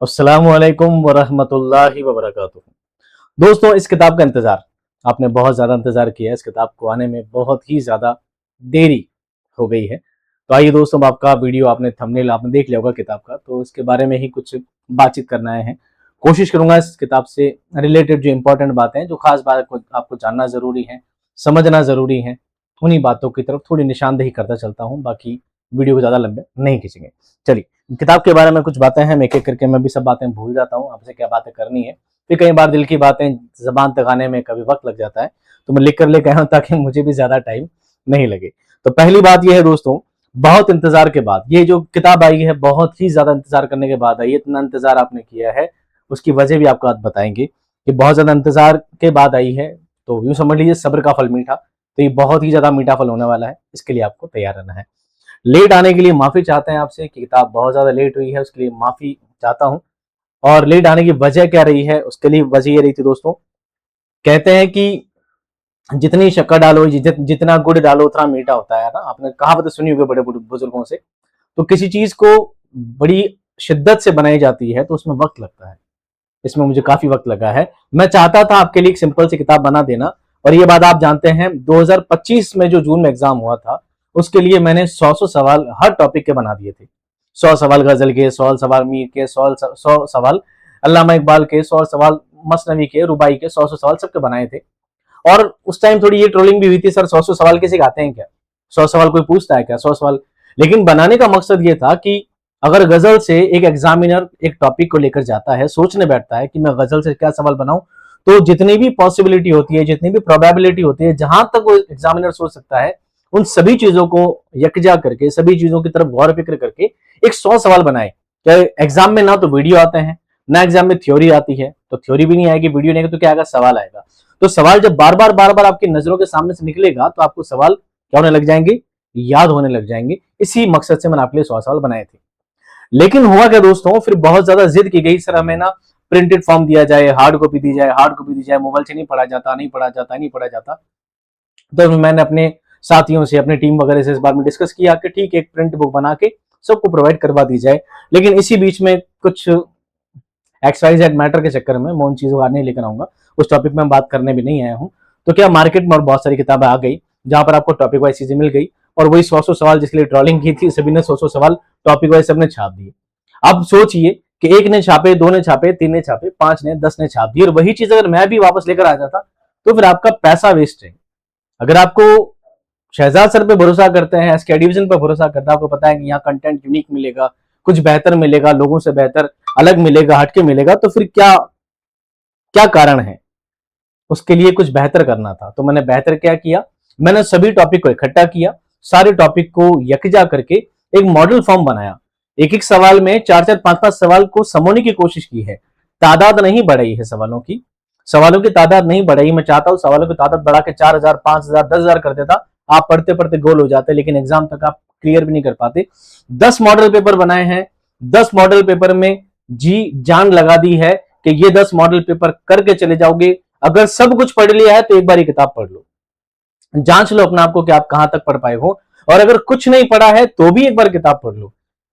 अस्सलामुअलैकुम वरहमतुल्लाहि वबरकातुहू। दोस्तों, इस किताब का इंतज़ार आपने बहुत ज़्यादा इंतज़ार किया है। इस किताब को आने में बहुत ही ज़्यादा देरी हो गई है। तो आइए दोस्तों, अब आपका वीडियो आपने थंबनेल आपने देख लिया होगा किताब का, तो इसके बारे में ही कुछ बातचीत करना है। कोशिश करूँगा इस किताब से रिलेटेड जो इम्पोर्टेंट बातें हैं, जो ख़ास बात को आपको जानना ज़रूरी है, समझना ज़रूरी है, उन्हीं बातों की तरफ थोड़ी निशानदेही करता चलता हूँ। बाकी वीडियो को ज़्यादा लंबे नहीं खींचेंगे। चलिए, किताब के बारे में कुछ बातें हैं, मैं एक-एक करके मैं भी सब बातें भूल जाता हूँ, आपसे क्या बातें करनी है। फिर कई बार दिल की बातें ज़बान तक आने में कभी वक़्त लग जाता है, तो मैं लिख कर लेके आया हूँ ताकि मुझे भी ज़्यादा टाइम नहीं लगे। तो पहली बात ये है दोस्तों, बहुत इंतज़ार के बाद ये जो किताब आई है, बहुत ही ज़्यादा इंतज़ार करने के बाद आई है। इतना इंतज़ार आपने किया है, उसकी वजह भी आपको आज बताएँगे कि बहुत ज़्यादा इंतज़ार के बाद आई है, तो यूँ समझ लीजिए सब्र का फल मीठा। तो ये बहुत ही ज़्यादा मीठा फल होने वाला है, इसके लिए आपको तैयार रहना है। लेट आने के लिए माफ़ी चाहते हैं आपसे कि किताब बहुत ज़्यादा लेट हुई है, उसके लिए माफ़ी चाहता हूँ। और लेट आने की वजह क्या रही है, उसके लिए वजह ये रही थी दोस्तों, कहते हैं कि जितनी शक्कर डालो, जितना गुड़ डालो उतना मीठा होता है ना। आपने कहावत सुनी होगी बड़े बुजुर्गों से। तो किसी चीज़ को बड़ी शिद्दत से बनाई जाती है तो उसमें वक़्त लगता है। इसमें मुझे काफ़ी वक़्त लगा है। मैं चाहता था आपके लिए एक सिंपल सी किताब बना देना, और ये बात आप जानते हैं 2025 में जो जून में एग्ज़ाम हुआ था, उसके लिए मैंने 100 सवाल हर टॉपिक के बना दिए थे। 100 सवाल गज़ल के, 100 सवाल मीर के, 100 सवाल अल्लामा इकबाल के, 100 सवाल मसनवी के, रुबाई के, 100 सवाल सबके बनाए थे। और उस टाइम थोड़ी ये ट्रोलिंग भी हुई थी, सर 100 सवाल किसी के आते हैं क्या? 100 सवाल कोई पूछता है क्या? 100 सवाल। लेकिन बनाने का मकसद ये था कि अगर गजल से एक एग्जामिनर एक टॉपिक को लेकर जाता है, सोचने बैठता है कि मैं गजल से क्या सवाल बनाऊं, तो जितनी भी पॉसिबिलिटी होती है, जितनी भी प्रोबेबिलिटी होती है, जहां तक वो एग्जामिनर सोच सकता है, उन सभी चीजों को यकजा करके, सभी चीजों की तरफ गौर फिक्र करके एक 100 सवाल बनाए। एग्जाम में ना तो वीडियो आते हैं, ना एग्जाम में थ्योरी आती है, तो थ्योरी भी नहीं आएगी, वीडियो नहीं आएगी, तो क्या आएगा? सवाल आएगा। तो सवाल जब बार बार आपकी नजरों के सामने से निकलेगा, तो आपको सवाल क्या होने लग जाएंगे? याद होने लग जाएंगे। इसी मकसद से मैंने आपके लिए 100 सवाल बनाए थे। लेकिन हुआ क्या दोस्तों, फिर बहुत ज्यादा जिद की गई, सर हमें ना प्रिंटेड फॉर्म दिया जाए, हार्ड कॉपी दी जाए, हार्ड कॉपी दी जाए, मोबाइल से नहीं पढ़ा जाता, नहीं पढ़ा जाता, नहीं पढ़ा जाता। तो मैंने अपने साथियों से, अपनी टीम वगैरह से इस बारे में डिस्कस किया कि ठीक है, एक प्रिंट बुक बना के सबको प्रोवाइड करवा दी जाए। लेकिन इसी बीच में कुछ एक्सवाइजेड मैटर के चक्कर में मैं उन चीजों को नहीं लेकर आऊंगा, उस टॉपिक में बात करने भी नहीं आया हूँ। तो क्या मार्केट में और बहुत सारी किताबें आ गई जहां पर आपको टॉपिक वाइज चीजें मिल गई, और वही 100 सवाल जिसके लिए ट्रॉलिंग की थी, सभी ने 100 सवाल टॉपिक वाइज सबने छाप दिए। अब सोचिए कि एक ने छापे, दो ने छापे, तीन ने छापे, पांच ने, 10 ने छाप दी, और वही चीज अगर मैं भी वापस लेकर आ जाता तो फिर आपका पैसा वेस्ट है। अगर आपको शहजाद सर पे भरोसा करते हैं, एसके डिवीजन पर भरोसा करते हैं, आपको पता है कि यहाँ कंटेंट यूनिक मिलेगा, कुछ बेहतर मिलेगा, लोगों से बेहतर, अलग मिलेगा, हटके मिलेगा, तो फिर क्या क्या कारण है? उसके लिए कुछ बेहतर करना था। तो मैंने बेहतर क्या किया, मैंने सभी टॉपिक को इकट्ठा किया, सारे टॉपिक को यकजा करके एक मॉडल फॉर्म बनाया। एक एक सवाल में चार चार पांच पांच सवाल को समोने की कोशिश की है। तादाद नहीं बढ़ाई है सवालों की, सवालों की तादाद नहीं बढ़ाई। मैं चाहता हूं सवालों की तादाद बढ़ा के 4000, 5000, 10,000 कर देता, आप पढ़ते पढ़ते गोल हो जाते, लेकिन एग्जाम तक आप क्लियर भी नहीं कर पाते। 10 मॉडल पेपर बनाए हैं, 10 मॉडल पेपर में जी जान लगा दी है कि ये 10 मॉडल पेपर करके चले जाओगे। अगर सब कुछ पढ़ लिया है तो एक बार ये किताब पढ़ लो, जांच लो अपने आप को कि आप कहां तक पढ़ पाए हो, और अगर कुछ नहीं पढ़ा है तो भी एक बार किताब पढ़ लो।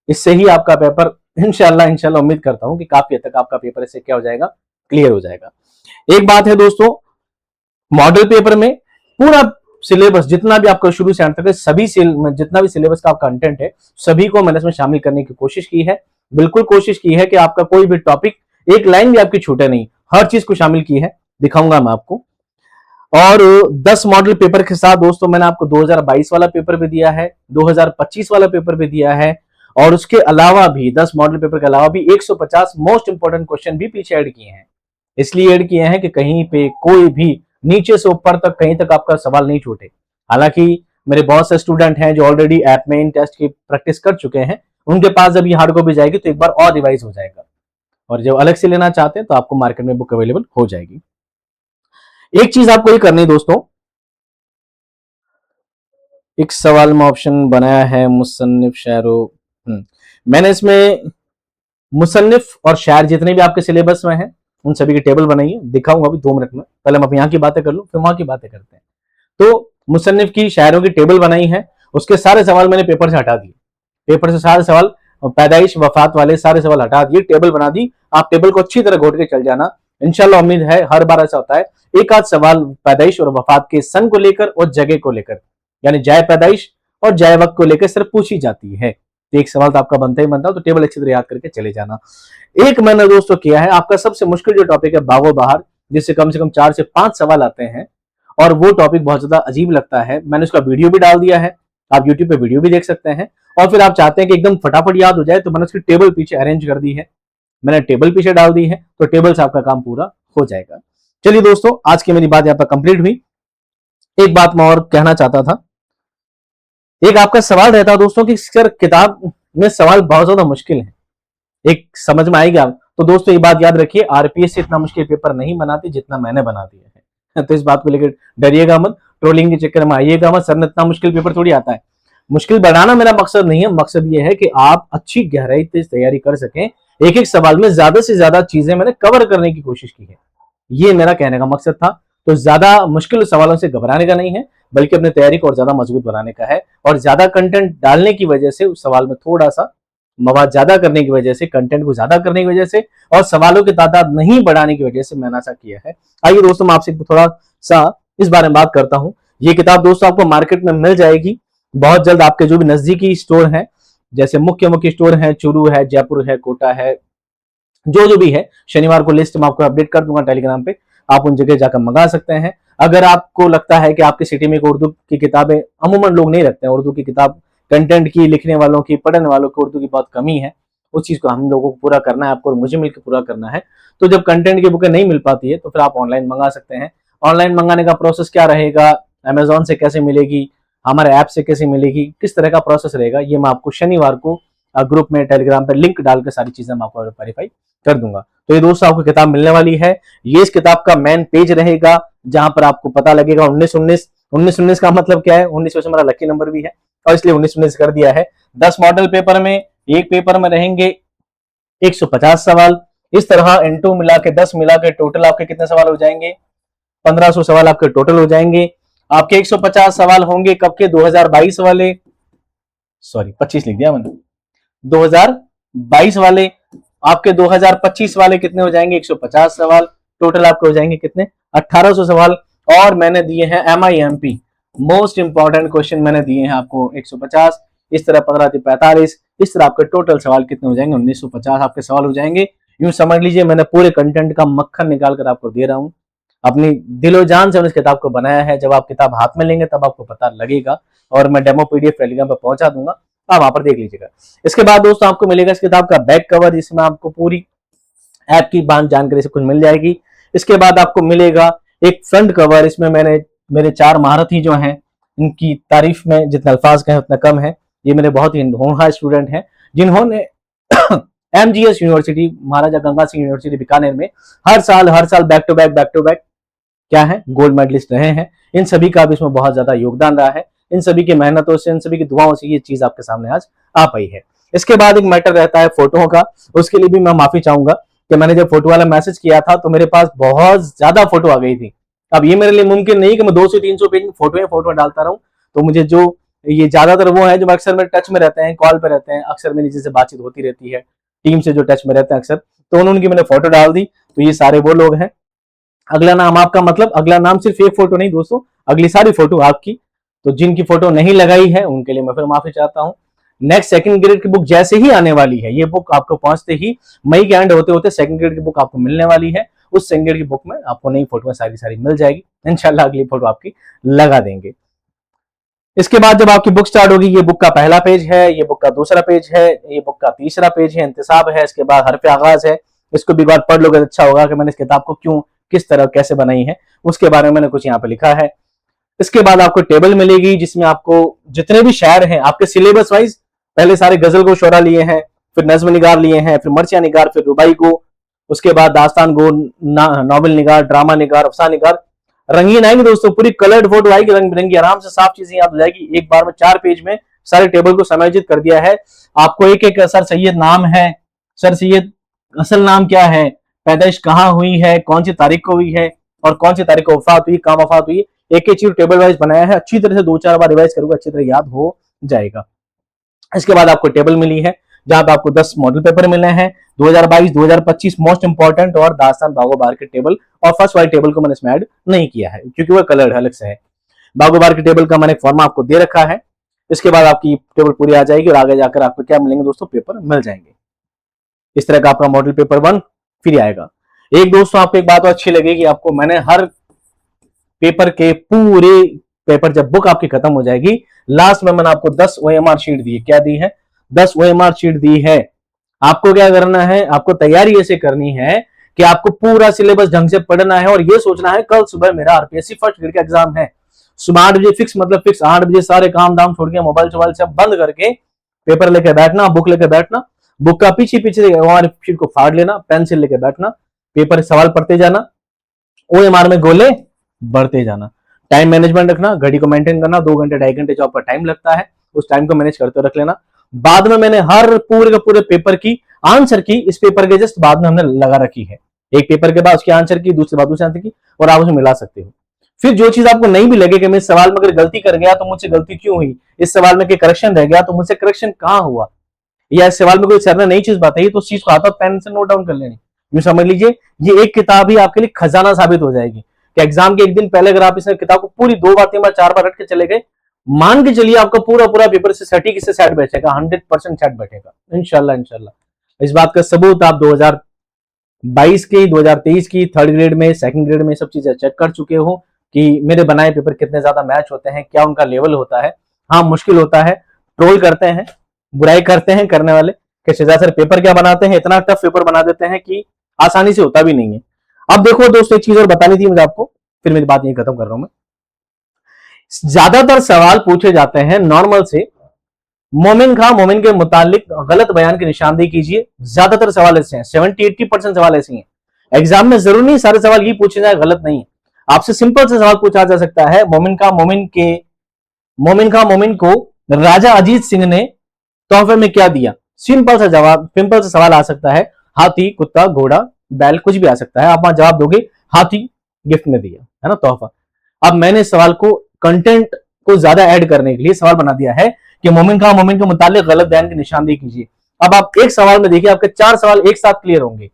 इससे ही आपका पेपर इंशाल्लाह उम्मीद करता हूं कि काफी हद तक आपका पेपर इससे क्या हो जाएगा? क्लियर हो जाएगा। एक बात है दोस्तों, मॉडल पेपर में पूरा सिलेबस जितना भी आपका शुरू से अंत तक सभी जितना भी सिलेबस का आपका कंटेंट है, सभी को मैंने इसमें शामिल करने की कोशिश की है। बिल्कुल कोशिश की है कि आपका कोई भी टॉपिक, एक लाइन भी आपकी छूटे नहीं, हर चीज को शामिल की है, दिखाऊंगा मैं आपको। और 10 मॉडल पेपर के साथ दोस्तों मैंने आपको 2022 वाला पेपर भी दिया है, 2025 वाला पेपर भी दिया है, और उसके अलावा भी 10 मॉडल पेपर के अलावा भी 150 मोस्ट इंपोर्टेंट क्वेश्चन भी पीछे ऐड किए हैं। इसलिए ऐड किए हैं कि कहीं पे कोई भी नीचे से ऊपर तक कहीं तक आपका सवाल नहीं छूटे। हालांकि मेरे बहुत से स्टूडेंट हैं जो ऑलरेडी ऐप में इन टेस्ट की प्रैक्टिस कर चुके हैं, उनके पास जब ये हार्ड कॉपी जाएगी तो एक बार और रिवाइज हो जाएगा, और जो अलग से लेना चाहते हैं तो आपको मार्केट में बुक अवेलेबल हो जाएगी। एक चीज आपको ये करनी है दोस्तों, एक सवाल में ऑप्शन बनाया है मुसन्निफ शायरो। मैंने इसमें मुसन्निफ और शायर जितने भी आपके सिलेबस में हैं उन सभी की टेबल बनाई है, दिखाऊंगा अभी 2 मिनट में। पहले हम यहाँ की बातें कर लूं, फिर वहां की बातें करते हैं। तो मुसन्निफ की, शायरों की टेबल बनाई है, उसके सारे सवाल मैंने पेपर से हटा दिए, पेपर से सारे सवाल पैदाइश वफात वाले सारे सवाल हटा दिए, टेबल बना दी, आप टेबल को अच्छी तरह घोट के चल जाना। इंशाल्लाह उम्मीद है, हर बार ऐसा होता है, एक आध सवाल पैदाइश और वफात के सन को लेकर और जगह को लेकर, यानी जाए पैदाइश और जाए वक्त को लेकर सिर्फ पूछी जाती है। तो एक सवाल तो आपका बनता ही बनता है, तो टेबल अच्छी तरह याद करके चले जाना। एक मैंने दोस्तों किया है, आपका सबसे मुश्किल जो टॉपिक है बागो बहार, जिससे कम से कम 4 से 5 सवाल आते हैं और वो टॉपिक बहुत ज्यादा अजीब लगता है। मैंने उसका वीडियो भी डाल दिया है, आप यूट्यूब पे वीडियो भी देख सकते हैं। और फिर आप चाहते हैं कि एकदम फटाफट याद हो जाए, तो मैंने उसकी टेबल पीछे अरेंज कर दी है, मैंने टेबल पीछे डाल दी है, तो टेबल से आपका काम पूरा हो जाएगा। चलिए दोस्तों, आज की मेरी बात यहाँ पर कंप्लीट हुई। एक बात मैं और कहना चाहता था, एक आपका सवाल रहता है दोस्तों कि सर किताब में सवाल बहुत ज्यादा मुश्किल है, एक समझ में आएगा। तो दोस्तों ये बात याद रखिए, आरपीएस से इतना मुश्किल पेपर नहीं बनाती जितना मैंने बना दिया है। तो इस बात को लेकर डरिएगा मत, ट्रोलिंग के चक्कर में आइएगा मत, सर ने इतना मुश्किल पेपर थोड़ी आता है। मुश्किल बनाना मेरा मकसद नहीं है, मकसद ये है कि आप अच्छी गहराई से तैयारी कर सकें। एक एक सवाल में ज्यादा से ज्यादा चीजें मैंने कवर करने की कोशिश की है, ये मेरा कहने का मकसद था। तो ज्यादा मुश्किल सवालों से घबराने का नहीं है, बल्कि अपनी तैयारी को और ज्यादा मजबूत बनाने का है। और ज्यादा कंटेंट डालने की वजह से उस सवाल में थोड़ा सा मवाद ज्यादा करने की वजह से, कंटेंट को ज्यादा करने की वजह से और सवालों की तादाद नहीं बढ़ाने की वजह से मैंने ऐसा किया है। आइए दोस्तों, मैं आपसे थोड़ा सा इस बारे में बात करता हूं। ये किताब दोस्तों आपको मार्केट में मिल जाएगी बहुत जल्द, आपके जो भी नजदीकी स्टोर हैं, जैसे मुख्य स्टोर हैं, चूरू है, जयपुर है, कोटा है, जो भी है। शनिवार को लिस्ट में आपको अपडेट कर दूंगा टेलीग्राम पे, आप उन जगह जाकर मंगा सकते हैं। अगर आपको लगता है कि आपकी सिटी में उर्दू की किताबें अमूमन लोग नहीं रखते हैं, उर्दू की किताब कंटेंट की, लिखने वालों की, पढ़ने वालों की उर्दू की बहुत कमी है, उस चीज को हम लोगों को पूरा करना है, आपको और मुझे मिलकर पूरा करना है। तो जब कंटेंट की बुकें नहीं मिल पाती है तो फिर आप ऑनलाइन मंगा सकते हैं। ऑनलाइन मंगाने का प्रोसेस क्या रहेगा, अमेजोन से कैसे मिलेगी, हमारे ऐप से कैसे मिलेगी, किस तरह का प्रोसेस रहेगा, ये मैं आपको शनिवार को ग्रुप में टेलीग्राम पर लिंक डालकर सारी चीजें मैं आपको वेरीफाई कर दूंगा। तो ये दोस्तों आपको किताब मिलने वाली है। ये इस किताब का मेन पेज रहेगा, जहां पर आपको पता लगेगा 1919 का मतलब क्या है, 19 वैसे मेरा लकी नंबर भी है और इसलिए 19 कर दिया है। 10 मॉडल पेपर में, एक पेपर में रहेंगे 150 सवाल। इस तरह इनटू मिला के 10 मिला के टोटल आपके कितने सवाल हो जाएंगे, 1500 सवाल आपके टोटल हो जाएंगे। आपके 150 सवाल होंगे कब के, 2022 वाले, सॉरी 25 लिख दिया मैंने, 2022 वाले। आपके 2025 वाले कितने हो जाएंगे, 150 सवाल। टोटल आपके हो जाएंगे कितने, 1800 सवाल। और मैंने दिए हैं MIMP मोस्ट इंपॉर्टेंट क्वेश्चन मैंने दिए हैं आपको 150, इस तरह 15 से 45, इस तरह आपके टोटल सवाल कितने हो जाएंगे, 1950 आपके सवाल हो जाएंगे। यूं समझ लीजिए मैंने पूरे कंटेंट का मक्खन निकाल कर आपको दे रहा हूं, अपनी दिलो जान से इस किताब को बनाया है। जब आप किताब हाथ में लेंगे तब आपको पता लगेगा, और मैं डेमो PDF टेलीग्राम पर पहुंचा दूंगा, आप वहां पर देख लीजिएगा। इसके बाद दोस्तों आपको मिलेगा इस किताब का बैक कवर, जिसमें आपको पूरी ऐप की जानकारी सब कुछ मिल जाएगी। इसके बाद आपको मिलेगा एक फ्रंट कवर, इसमें मैंने मेरे 4 महारथी जो हैं, इनकी तारीफ में जितने अल्फाज कहें उतना कम है। ये मेरे बहुत ही होनहार स्टूडेंट हैं, जिन्होंने MGS यूनिवर्सिटी, महाराजा गंगा सिंह यूनिवर्सिटी बीकानेर में हर साल बैक टू बैक क्या है, गोल्ड मेडलिस्ट रहे हैं। इन सभी का भी इसमें बहुत ज्यादा योगदान रहा है। इन सभी की मेहनतों से, इन सभी की दुआओं से ये चीज आपके सामने आज आ पाई है। इसके बाद एक मैटर रहता है फोटोओं का, उसके लिए भी मैं माफी चाहूंगा कि मैंने जब फोटो वाला मैसेज किया था तो मेरे पास बहुत ज्यादा फोटो आ गई थी। अब ये मेरे लिए मुमकिन नहीं कि मैं 200 300 पेज फोटो डालता रहूं। तो मुझे जो ये ज्यादातर वो है जो अक्सर मेरे टच में रहते हैं, कॉल पे रहते हैं, अक्सर मेरी जिससे बातचीत होती रहती है, टीम से जो टच में रहते हैं अक्सर, तो उनकी मैंने फोटो डाल दी। तो ये सारे वो लोग हैं। अगला नाम आपका, मतलब अगला नाम सिर्फ एक फोटो नहीं दोस्तों, अगली सारी फोटो आपकी। तो जिनकी फोटो नहीं लगाई है उनके लिए मैं फिर माफी चाहता हूं। नेक्स्ट सेकंड ग्रेड की बुक जैसे ही आने वाली है, ये बुक आपको पहुंचते ही मई के एंड होते होते सेकंड ग्रेड की बुक आपको मिलने वाली है। उस सेकंड ग्रेड की बुक में आपको नई फोटो सारी मिल जाएगी, इंशाल्लाह अगली फोटो आपकी लगा देंगे। इसके बाद जब आपकी बुक स्टार्ट होगी, ये बुक का पहला पेज है, ये बुक का दूसरा पेज है, ये बुक का तीसरा पेज है, इंतसाब है, इसके बाद हरफ आगाज है। इसको भी बात पढ़ लोगे तो अच्छा होगा कि मैंने इस किताब को क्यों, किस तरह, कैसे बनाई है, उसके बारे में मैंने कुछ यहाँ पे लिखा है। इसके बाद आपको टेबल मिलेगी, जिसमें आपको जितने भी शायर हैं आपके सिलेबस वाइज, पहले सारे गजल को शोरा लिए हैं, फिर नज्म निगार लिए हैं, फिर मर्चिया निगार, फिर रुबाई को, उसके बाद दास्तान गो, नॉवल निगार, ड्रामा निगार, अफसाना निगार, रंगीन आएंगे दोस्तों, पूरी कलर्ड फोटो आएगी, रंग बिरंगी, आराम से साफ चीजें याद हो जाएगी। एक बार में 4 पेज में सारे टेबल को समायोजित कर दिया है। आपको एक एक सर सैयद नाम है, सर सैयद असल नाम क्या है, पैदाइश कहाँ हुई है, कौन सी तारीख को हुई है, और कौन सी तारीख को वफात हुई, कहाँ वफात हुई, एक एक चीज टेबल वाइज बनाया है। अच्छी तरह से 2-4 बार रिवाइज करोगे, अच्छी तरह याद हो जाएगा। इसके बाद आपको टेबल मिली है, जहां पे आपको 10 मॉडल पेपर मिले हैं 2022 2025 मोस्ट इंपॉर्टेंट, और दास्तान बागोबार के टेबल, और फर्स्ट वाली टेबल को मैंने इसमें ऐड नहीं किया है क्योंकि वो कलर अलग से है। बागोबार की टेबल का मैंने फॉर्मा आपको दे रखा है। इसके बाद आपकी टेबल पूरी आ जाएगी और आगे जाकर आपको क्या मिलेंगे दोस्तों, पेपर मिल जाएंगे। इस तरह का आपका मॉडल पेपर 1 फ्री आएगा। एक दोस्तों आपको एक बात और अच्छी लगेगी, आपको मैंने हर पेपर के पूरे पेपर जब बुक आपकी खत्म हो जाएगी, लास्ट में मैंने आपको 10 OMR शीट दी है। क्या दी है? 10 OMR शीट दी है। आपको क्या करना है, आपको तैयारी ऐसे करनी है कि आपको पूरा सिलेबस ढंग से पढ़ना है और ये सोचना है कल सुबह मेरा आरपीएससी फर्स्ट ग्रेड का एग्जाम है। सुबह 8 बजे फिक्स, मतलब फिक्स 8 बजे सारे काम दाम छोड़ के मोबाइल चोबाइल सब बंद करके पेपर लेके बैठना, बुक लेके बैठना, बुक का पीछे पीछे OMR शीट को फाड़ लेना, पेंसिल लेके बैठना, पेपर सवाल पढ़ते जाना, OMR में गोले बढ़ते जाना। टाइम मैनेजमेंट रखना, घड़ी को मेंटेन करना, 2 घंटे 2.5 घंटे जो आपका टाइम लगता है उस टाइम को मैनेज करते रख लेना। बाद में मैंने हर पूरे के पूरे पेपर की आंसर की इस पेपर के जस्ट बाद में हमने लगा रखी है। एक पेपर के बाद उसकी आंसर की, दूसरे बाद दूसरे आंसर की, और आप उसे मिला सकते हो। फिर जो चीज आपको नहीं भी लगे कि मैं इस सवाल में अगर गलती कर गया तो मुझसे गलती क्यों हुई, इस सवाल में करेक्शन रह गया तो मुझसे करेक्शन कहां हुआ, या इस सवाल में कोई सर ने नई चीज बताई तो उस चीज को हाथ पेन से नोट डाउन कर लेनी। यूं समझ लीजिए ये एक किताब ही आपके लिए खजाना साबित हो जाएगी कि एग्जाम के एक दिन पहले अगर आप इस किताब को पूरी 2 बार 3 बार 4 बार रट के चले गए, मान के चलिए आपका पूरा पूरा पेपर से सटीक से सेट बैठेगा, 100% सेट बैठेगा इंशाल्लाह। इंशाल्लाह इस बात का सबूत आप 2022 की, 2023 की थर्ड ग्रेड में, सेकंड ग्रेड में सब चीजें चेक कर चुके हो कि मेरे बनाए पेपर कितने ज्यादा मैच होते हैं, क्या उनका लेवल होता है। हाँ मुश्किल होता है, ट्रोल करते हैं, बुराई करते हैं करने वाले कि शहजाद सर पेपर क्या बनाते हैं, इतना टफ पेपर बना देते हैं कि आसानी से होता भी नहीं है। अब देखो दोस्तों एक चीज और बतानी थी मुझे आपको, फिर मेरी बात यही खत्म कर रहा हूं मैं। ज्यादातर सवाल पूछे जाते हैं नॉर्मल से, मोमिन खां मोमिन के मुतालिक गलत बयान की निशानदेही कीजिए। ज्यादातर सवाल ऐसे हैं, 70-80% सवाल ऐसे हैं। एग्जाम में जरूर नहीं सारे सवाल ये पूछे जाए, गलत नहीं है। आपसे सिंपल से सवाल पूछा जा सकता है, मोमिन खां मोमिन को राजा अजीत सिंह ने तोहफे में क्या दिया। सिंपल सा जवाब, सिंपल सा सवाल आ सकता है, हाथी, कुत्ता, घोड़ा, बैल, कुछ भी आ सकता है। आप वहां जवाब दोगे हाथी गिफ्ट में दिया है ना, तोहफा। अब मैंने सवाल को कंटेंट को ज्यादा ऐड करने के लिए सवाल बना दिया है कि मोमिन खां मोमिन के मुतालिक गलत बयान की निशानदेही कीजिए। अब आप एक सवाल में देखिए आपके 4 सवाल एक साथ क्लियर होंगे।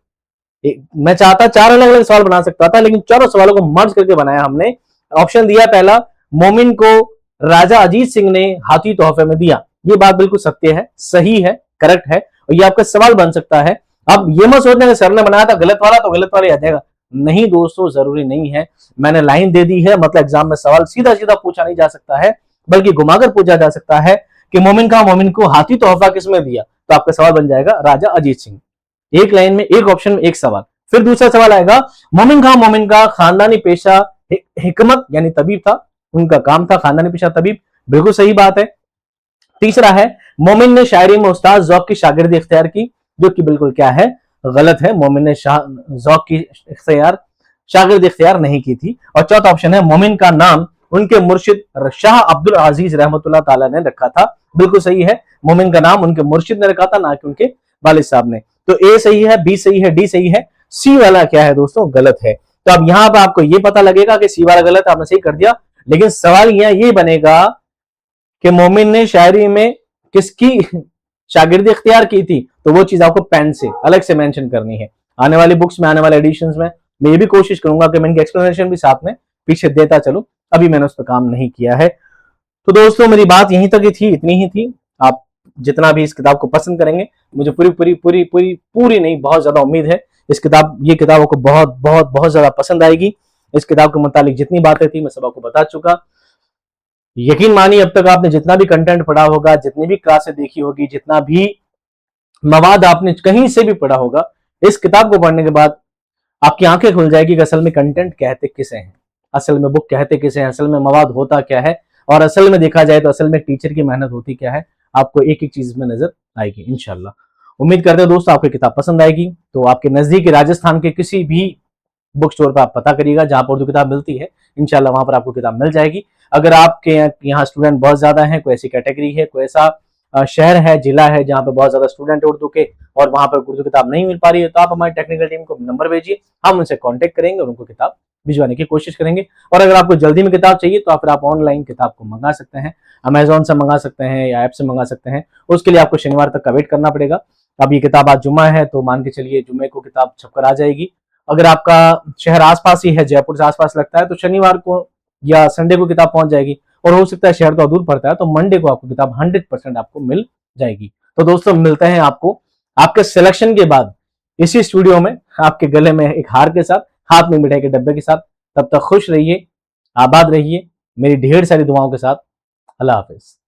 मैं चाहता 4 अलग अलग सवाल बना सकता था, लेकिन चारों सवालों को मर्ज करके बनाया हमने। ऑप्शन दिया पहला, मोमिन को राजा अजीत सिंह ने हाथी तोहफे में दिया। ये बात बिल्कुल सत्य है, सही है, करेक्ट है, और ये आपका सवाल बन सकता है। अब ये मत सोचना कि सर ने बनाया था गलत वाला तो गलत वाला आ जाएगा। नहीं दोस्तों, जरूरी नहीं है। मैंने लाइन दे दी है, मतलब एग्जाम में सवाल सीधा सीधा पूछा नहीं जा सकता है, बल्कि घुमाकर पूछा जा सकता है कि मोमिन खां मोमिन को हाथी तोहफा किसमें दिया, तो आपका सवाल बन जाएगा राजा अजीत सिंह। एक लाइन में, एक ऑप्शन में, एक सवाल। फिर दूसरा सवाल आएगा, मोमिन खां मोमिन का खानदानी पेशा हिकमत यानी तबीब था, उनका काम था खानदानी पेशा तबीब, बिल्कुल सही बात है। तीसरा है, मोमिन ने शायरी में उस्ताद ज़ौक की शागिर्दी इख्तियार की, जो कि बिल्कुल क्या है, गलत है। मोमिन ने ज़ौक की शागिर्दी इख्तियार नहीं की थी। और चौथा ऑप्शन है, मोमिन का नाम उनके मुर्शिद शाह अब्दुल अजीज रहमतुल्लाह ताला ने रखा था, बिल्कुल सही है। मोमिन का नाम उनके मुर्शिद ने रखा था, ना कि उनके वालिद साहब ने। तो ए सही है, बी सही है, डी सही है, सी वाला क्या है दोस्तों, गलत है। तो अब यहां पर आपको ये पता लगेगा कि सी वाला गलत है, आपने सही कर दिया। लेकिन सवाल यहां ये बनेगा कि मोमिन ने शायरी में किसकी शागिर्दी इख्तियार की थी, तो वो चीज आपको पेन से अलग से मेंशन करनी है। आने वाली बुक्स में, आने वाले एडिशंस में मैं ये भी कोशिश करूंगा कि मैं इनकी एक्सप्लेनेशन भी साथ में पीछे देता चलूं। अभी मैंने उस पर काम नहीं किया है। तो दोस्तों मेरी बात यहीं तक ही थी, इतनी ही थी। आप जितना भी इस किताब को पसंद करेंगे, मुझे पूरी नहीं, बहुत ज्यादा उम्मीद है ये किताब आपको बहुत बहुत बहुत ज्यादा पसंद आएगी। इस किताब के मुतालिक जितनी बातें थी मैं सब आपको बता चुका। यकीन मानिए अब तक आपने जितना भी कंटेंट पढ़ा होगा, जितनी भी क्लासें देखी होगी, जितना भी मवाद आपने कहीं से भी पढ़ा होगा, इस किताब को पढ़ने के बाद आपकी आंखें खुल जाएगी कि असल में कंटेंट कहते किसे हैं, असल में बुक कहते किसे हैं, असल में मवाद होता क्या है, और असल में देखा जाए तो असल में टीचर की मेहनत होती क्या है। आपको एक एक चीज में नजर आएगी इंशाल्लाह। उम्मीद करते हैं दोस्तों आपको किताब पसंद आएगी। तो आपके नजदीकी राजस्थान के किसी भी बुक स्टोर पर आप पता करिएगा जहां पर उर्दू किताब मिलती है, इंशाल्लाह वहां पर आपको किताब मिल जाएगी। अगर आपके यहाँ स्टूडेंट बहुत ज्यादा हैं, कोई ऐसी कैटेगरी है, कोई ऐसा शहर है, जिला है जहाँ पे बहुत ज्यादा स्टूडेंट है उर्दू के और वहां पर उर्दू किताब नहीं मिल पा रही है, तो आप हमारी टेक्निकल टीम को नंबर भेजिए, हम उनसे कांटेक्ट करेंगे और उनको किताब भिजवाने की कोशिश करेंगे। और अगर आपको जल्दी में किताब चाहिए तो फिर आप ऑनलाइन किताब को मंगा सकते हैं, अमेजोन से मंगा सकते हैं या ऐप से मंगा सकते हैं। उसके लिए आपको शनिवार तक का वेट करना पड़ेगा। अब ये किताब आज जुम्मा है तो मान के चलिए जुम्मे को किताब छपकर आ जाएगी। अगर आपका शहर आसपास ही है, जयपुर से आसपास लगता है, तो शनिवार को या संडे को किताब पहुंच जाएगी। और हो सकता है शहर तो दूर पड़ता है तो मंडे को आपको किताब 100% आपको मिल जाएगी। तो दोस्तों मिलते हैं आपको आपके सिलेक्शन के बाद इसी स्टूडियो में आपके गले में एक हार के साथ, हाथ में मिठाई के डब्बे के साथ। तब तक खुश रहिए, आबाद रहिए, मेरी ढेर सारी दुआओं के साथ। अल्लाह हाफिज।